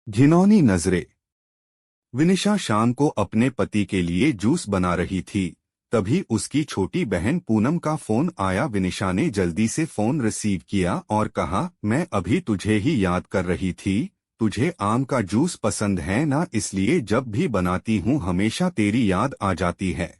घिनौनी नजरें। विनिशा शाम को अपने पति के लिए जूस बना रही थी। तभी उसकी छोटी बहन पूनम का फोन आया। विनिशा ने जल्दी से फोन रिसीव किया और कहा, मैं अभी तुझे ही याद कर रही थी। तुझे आम का जूस पसंद है ना, इसलिए जब भी बनाती हूँ हमेशा तेरी याद आ जाती है।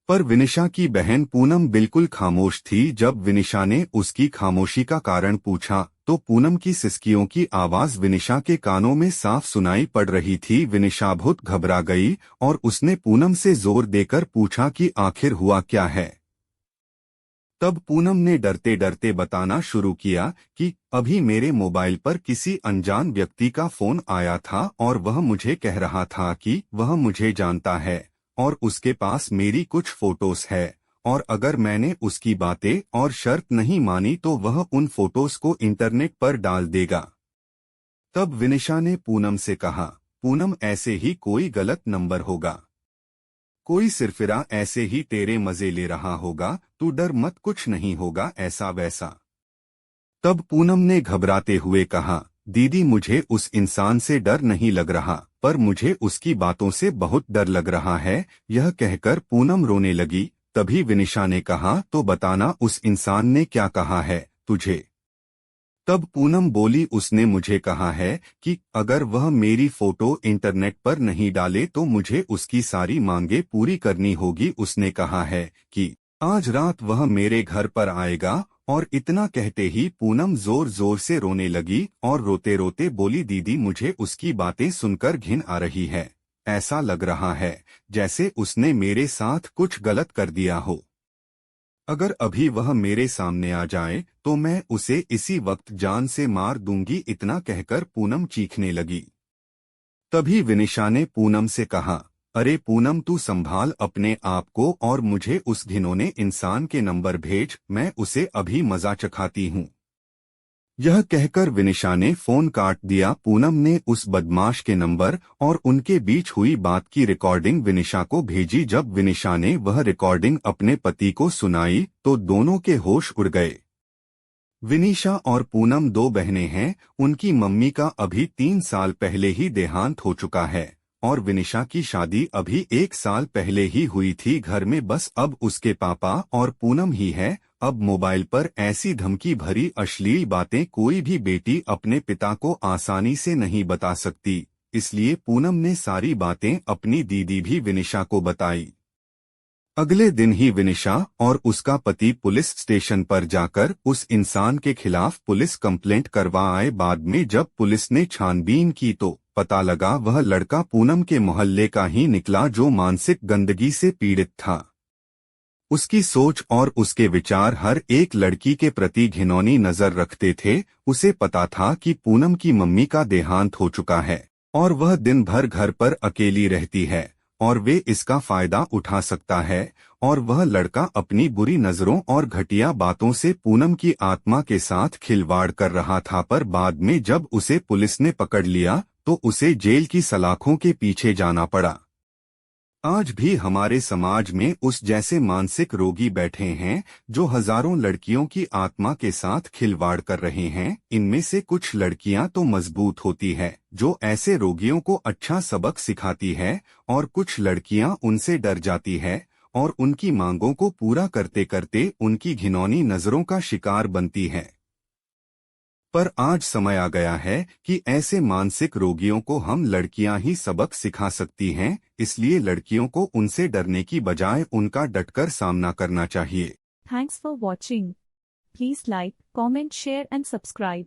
पर विनिशा की बहन पूनम बिल्कुल खामोश थी। जब विनिशा ने उसकी खामोशी का कारण पूछा तो पूनम की सिसकियों की आवाज विनिशा के कानों में साफ सुनाई पड़ रही थी। विनिशा बहुत घबरा गई और उसने पूनम से जोर देकर पूछा कि आखिर हुआ क्या है। तब पूनम ने डरते डरते बताना शुरू किया कि अभी मेरे मोबाइल पर किसी अनजान व्यक्ति का फोन आया था और वह मुझे कह रहा था कि वह मुझे जानता है और उसके पास मेरी कुछ फोटोज है, और अगर मैंने उसकी बातें और शर्त नहीं मानी तो वह उन फोटोज को इंटरनेट पर डाल देगा। तब विनिशा ने पूनम से कहा, पूनम ऐसे ही कोई गलत नंबर होगा, कोई सिरफिरा ऐसे ही तेरे मजे ले रहा होगा, तू डर मत, कुछ नहीं होगा ऐसा वैसा। तब पूनम ने घबराते हुए कहा, दीदी मुझे उस इंसान से डर नहीं लग रहा, पर मुझे उसकी बातों से बहुत डर लग रहा है। यह कहकर पूनम रोने लगी। तभी विनिशा ने कहा, तो बताना उस इंसान ने क्या कहा है तुझे। तब पूनम बोली, उसने मुझे कहा है कि अगर वह मेरी फोटो इंटरनेट पर नहीं डाले तो मुझे उसकी सारी मांगे पूरी करनी होगी। उसने कहा है कि आज रात वह मेरे घर पर आएगा। और इतना कहते ही पूनम जोर जोर से रोने लगी और रोते रोते बोली, दीदी मुझे उसकी बातें सुनकर घिन आ रही है। ऐसा लग रहा है जैसे उसने मेरे साथ कुछ गलत कर दिया हो। अगर अभी वह मेरे सामने आ जाए तो मैं उसे इसी वक्त जान से मार दूंगी। इतना कहकर पूनम चीखने लगी। तभी विनिशा ने पूनम से कहा, अरे पूनम तू संभाल अपने आप को और मुझे उस घिनौने इंसान के नंबर भेज, मैं उसे अभी मजा चखाती हूँ। यह कहकर विनिशा ने फोन काट दिया। पूनम ने उस बदमाश के नंबर और उनके बीच हुई बात की रिकॉर्डिंग विनिशा को भेजी। जब विनिशा ने वह रिकॉर्डिंग अपने पति को सुनाई तो दोनों के होश उड़ गए। विनिशा और पूनम दो बहनें हैं। उनकी मम्मी का अभी 3 साल पहले ही देहांत हो चुका है और विनिशा की शादी अभी 1 साल पहले ही हुई थी। घर में बस अब उसके पापा और पूनम ही है। अब मोबाइल पर ऐसी धमकी भरी अश्लील बातें कोई भी बेटी अपने पिता को आसानी से नहीं बता सकती, इसलिए पूनम ने सारी बातें अपनी दीदी भी विनिशा को बताई। अगले दिन ही विनिशा और उसका पति पुलिस स्टेशन पर जाकर उस इंसान के खिलाफ पुलिस कंप्लेंट करवा आए। बाद में जब पुलिस ने छानबीन की तो पता लगा वह लड़का पूनम के मोहल्ले का ही निकला जो मानसिक गंदगी से पीड़ित था। उसकी सोच और उसके विचार हर एक लड़की के प्रति घिनौनी नजर रखते थे। उसे पता था कि पूनम की मम्मी का देहांत हो चुका है और वह दिन भर घर पर अकेली रहती है और वे इसका फायदा उठा सकता है, और वह लड़का अपनी बुरी नजरों और घटिया बातों से पूनम की आत्मा के साथ खिलवाड़ कर रहा था। पर बाद में जब उसे पुलिस ने पकड़ लिया तो उसे जेल की सलाखों के पीछे जाना पड़ा। आज भी हमारे समाज में उस जैसे मानसिक रोगी बैठे हैं जो हजारों लड़कियों की आत्मा के साथ खिलवाड़ कर रहे हैं। इनमें से कुछ लड़कियां तो मजबूत होती है जो ऐसे रोगियों को अच्छा सबक सिखाती है, और कुछ लड़कियां उनसे डर जाती है और उनकी मांगों को पूरा करते करते उनकी घिनौनी नजरों का शिकार बनती है। पर आज समय आ गया है कि ऐसे मानसिक रोगियों को हम लड़कियां ही सबक सिखा सकती हैं, इसलिए लड़कियों को उनसे डरने की बजाय उनका डटकर सामना करना चाहिए। Thanks for watching. Please like, comment, share and subscribe.